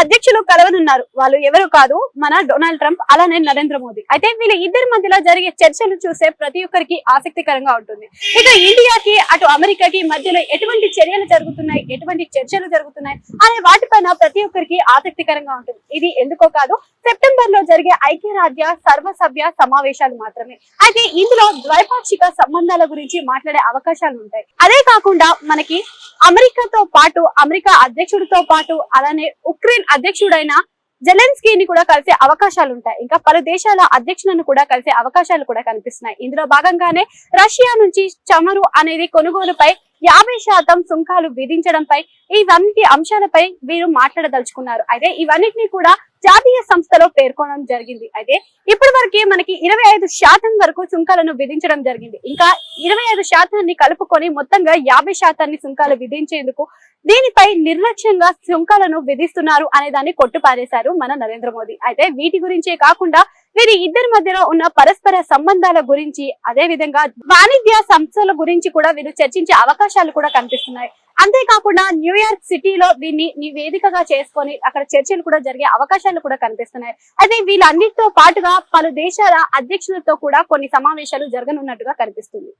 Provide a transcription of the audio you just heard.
అధ్యక్షులు కలవనున్నారు. వాళ్ళు ఎవరు కాదు, మన డొనాల్డ్ ట్రంప్ అలానే నరేంద్ర మోదీ. అయితే వీళ్ళ ఇద్దరి మధ్యలో జరిగే చర్చలు చూసే ప్రతి ఒక్కరికి ఆసక్తికరంగా ఉంటుంది. ఇక ఇండియాకి అటు అమెరికాకి మధ్యలో ఎటువంటి చర్యలు జరుగుతున్నాయి, ఎటువంటి చర్చలు జరుగుతున్నాయి అనే వాటిపైన ప్రతి ఒక్కరికి ఆసక్తికరంగా ఉంటుంది. ఇది ఎందుకో కాదు, సెప్టెంబర్ లో జరిగే ఐక్యరాజ్య సర్వసభ్య సమావేశాలు మాత్రమే. అయితే ఇందులో ద్వైపాక్షిక సంబంధాల గురించి మాట్లాడే అవకాశాలు ఉంటాయి. అదే కాకుండా మనకి అమెరికాతో పాటు, అమెరికా అధ్యక్షుడితో పాటు అలానే ఉక్రెయిన్ అధ్యక్షుడైన జెలెన్స్కీని కూడా కలిసే అవకాశాలు ఉంటాయి. ఇంకా పలు దేశాల అధ్యక్షులను కూడా కలిసే అవకాశాలు కూడా కనిపిస్తున్నాయి. ఇందులో భాగంగానే రష్యా నుంచి చమురు అనేది కొనుగోలుపై 50% సుంకాలు విధించడంపై ఇవన్నీ అంశాలపై వీరు మాట్లాడదలుచుకున్నారు. అయితే ఇవన్నిటిని కూడా జాతీయ సంస్థలో పేర్కొనడం జరిగింది. అయితే ఇప్పటి వరకే మనకి 25% వరకు సుంకాలను విధించడం జరిగింది. ఇంకా 25% కలుపుకొని మొత్తంగా 50% సుంకాలు విధించేందుకు దీనిపై నిర్లక్ష్యంగా సుంకాలను విధిస్తున్నారు అనే దాన్ని కొట్టుపారేశారు మన నరేంద్ర మోదీ. అయితే వీటి గురించే కాకుండా వీరి ఇద్దరి మధ్యలో ఉన్న పరస్పర సంబంధాల గురించి, అదే విధంగా వాణిజ్య సంస్థల గురించి కూడా వీరు చర్చించే అవకాశాలు కూడా కనిపిస్తున్నాయి. అంతేకాకుండా న్యూయార్క్ సిటీలో దీన్ని వేదికగా చేసుకొని అక్కడ చర్చలు కూడా జరిగే అవకాశాలు కూడా కనిపిస్తున్నాయి. అయితే వీళ్ళన్నిటితో పాటుగా పలు దేశాల అధ్యక్షులతో కూడా కొన్ని సమావేశాలు జరగనున్నట్టుగా కనిపిస్తుంది.